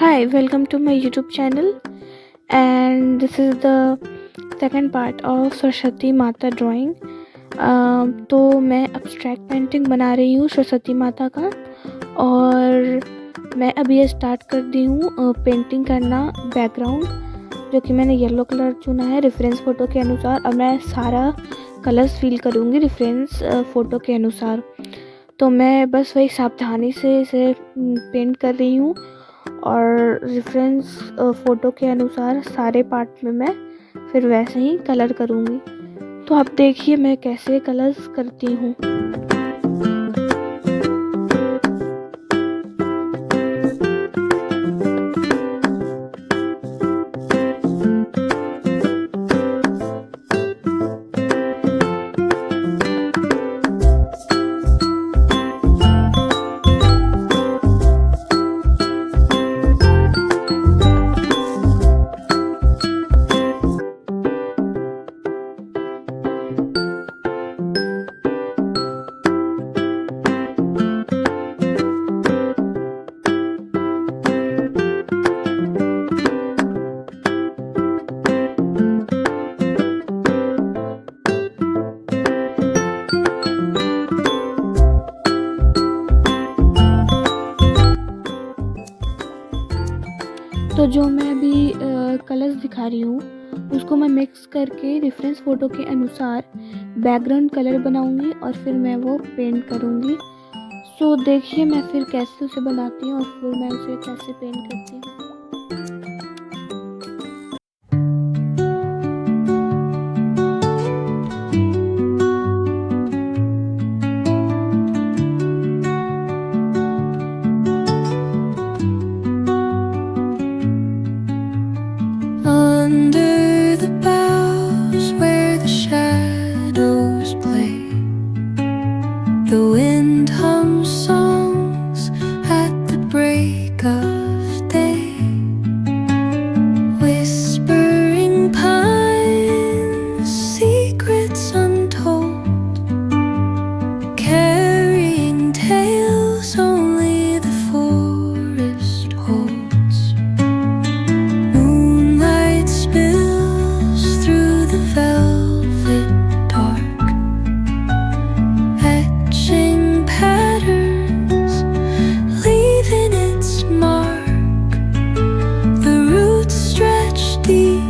Hi, welcome to my YouTube channel, and this is the second part of Saraswati माता drawing. तो मैं abstract painting बना रही हूँ सरस्वती माता का, और मैं अभी ये स्टार्ट कर दी हूँ पेंटिंग करना। बैकग्राउंड जो कि मैंने येलो कलर चुना है रेफरेंस फ़ोटो के अनुसार। अब मैं सारा कलर्स फिल करूँगी रेफरेंस फ़ोटो के अनुसार। तो मैं बस वही सावधानी से इसे पेंट कर रही हूँ, और रेफरेंस फ़ोटो के अनुसार सारे पार्ट में मैं फिर वैसे ही कलर करूँगी। तो आप देखिए मैं कैसे कलर्स करती हूँ। तो जो मैं अभी कलर्स दिखा रही हूँ उसको मैं मिक्स करके रेफरेंस फ़ोटो के अनुसार बैकग्राउंड कलर बनाऊँगी और फिर मैं वो पेंट करूँगी। सो देखिए मैं फिर कैसे उसे बनाती हूँ और फिर मैं उसे कैसे पेंट करती हूँ। Under the boughs where the shadows play, the wind hums songs at the break of day. Whispering pines, secrets untold, carrying tales only the forest holds. Moonlight spills through the velvet dark, etching patterns, leaving its mark. The roots stretch deep,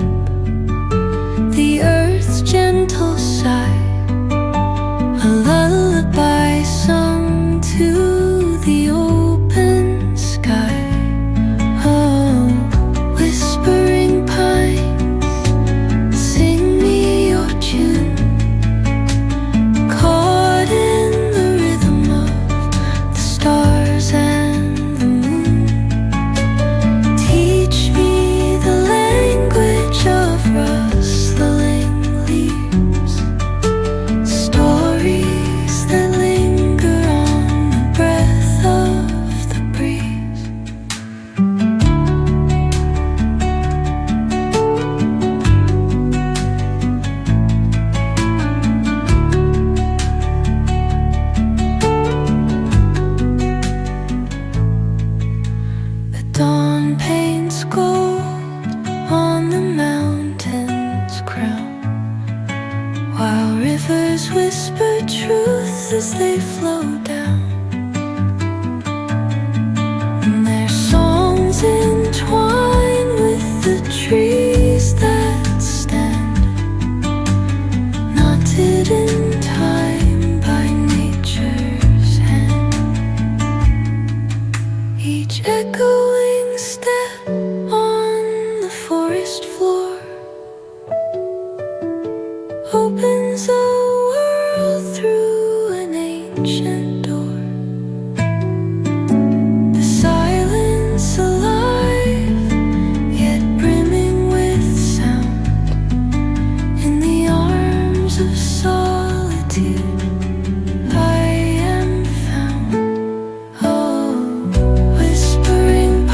the earth's gentle sigh, a lullaby sung to the open sky. Oh, whispering pines, sing me your tune, caught in the rhythm of the stars and the moon. Teach me the language of rustling leaves, stories that linger on the breath of the breeze. The dawn paints gold on the mountain's crown, while rivers whisper truth as they flow down. And their songs entwine with the trees that stand, knotted in time by nature's hand. Each echoing step on the forest floor opens a world through an ancient door. The silence alive, yet brimming with sound. In the arms of solitude I am found. Oh, whispering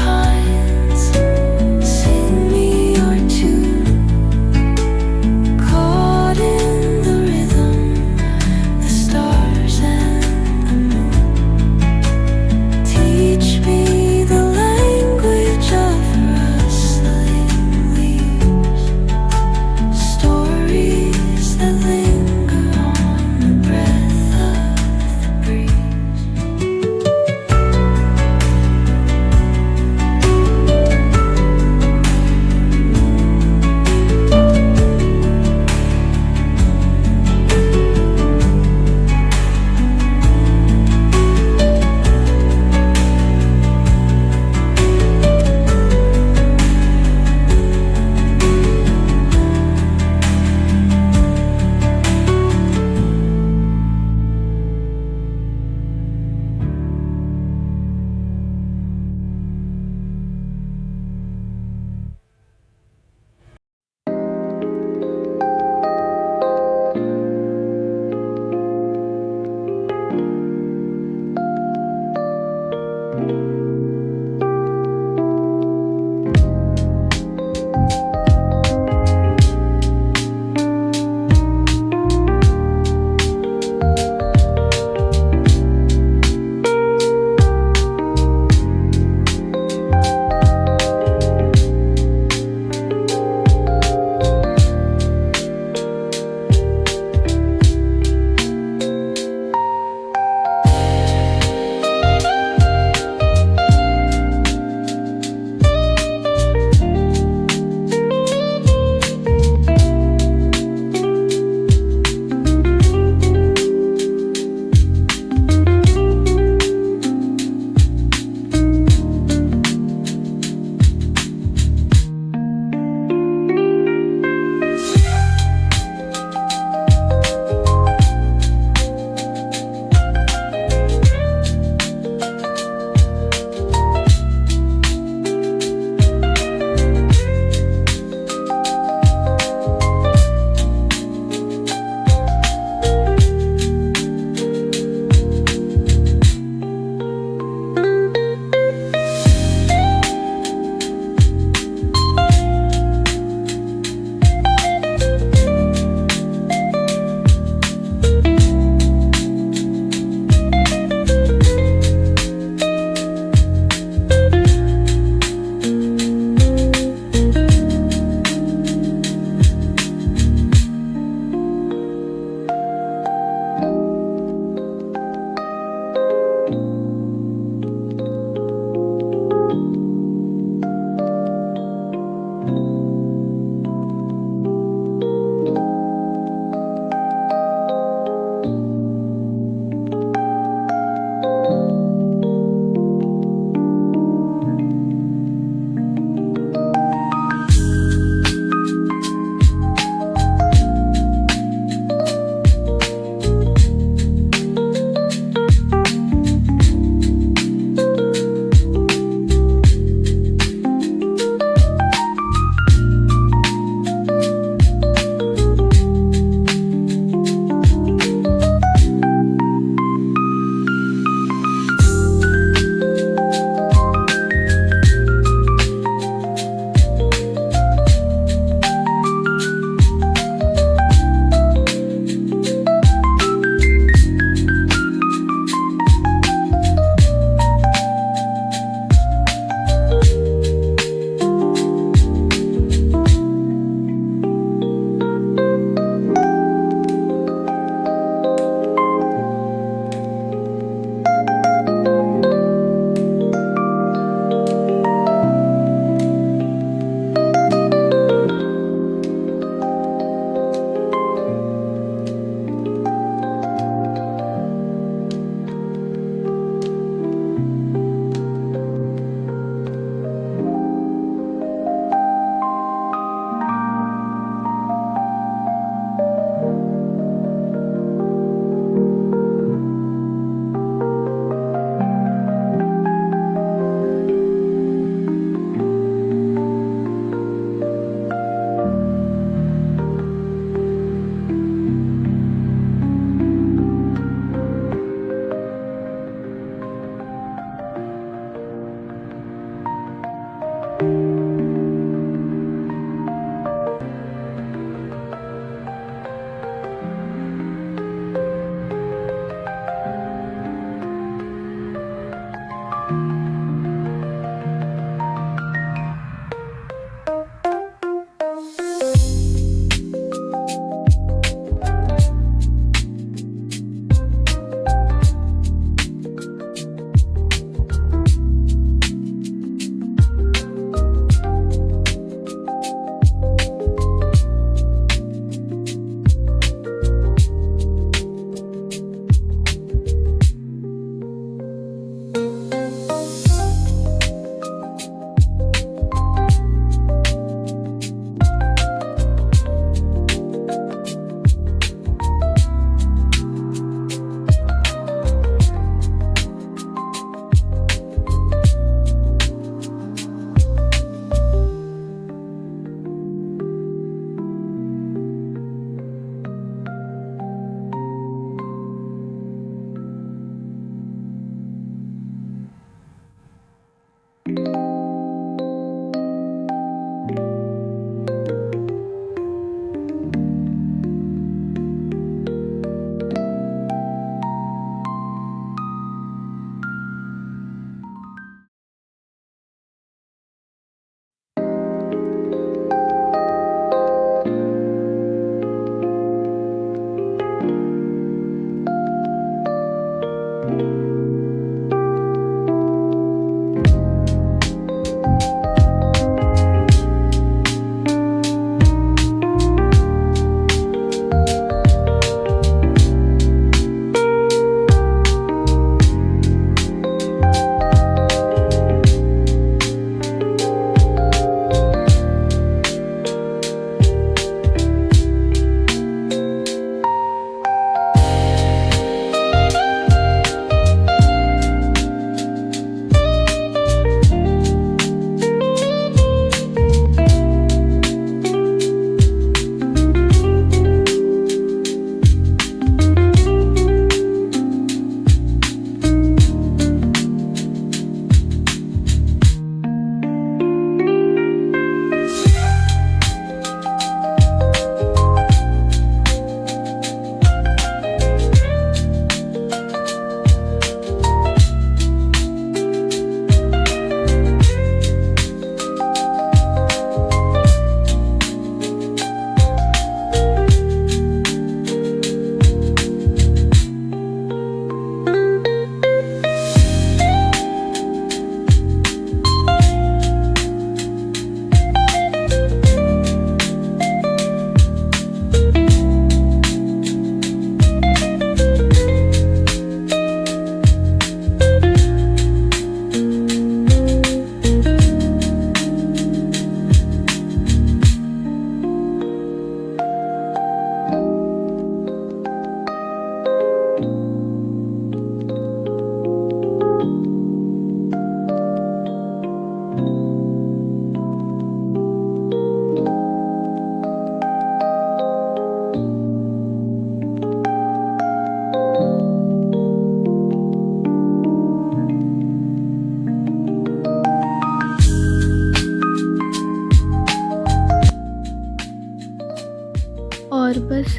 बस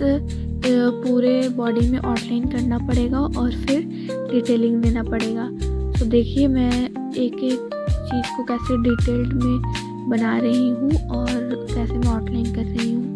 पूरे body में outline करना पड़ेगा और फिर detailing देना पड़ेगा। तो देखिए मैं एक एक चीज़ को कैसे डिटेल्ड में बना रही हूँ और कैसे मैं आउटलाइन कर रही हूँ।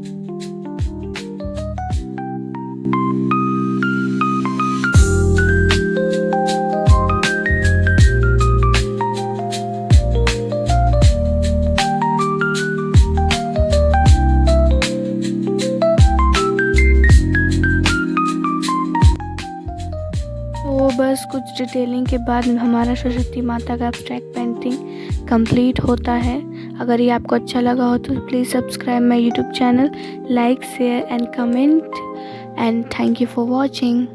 तो बस कुछ डिटेलिंग के बाद हमारा सरस्वती माता का एब्स्ट्रैक्ट पेंटिंग कंप्लीट होता है। अगर ये आपको अच्छा लगा हो तो please subscribe my YouTube channel, like, share and comment, and thank you for watching.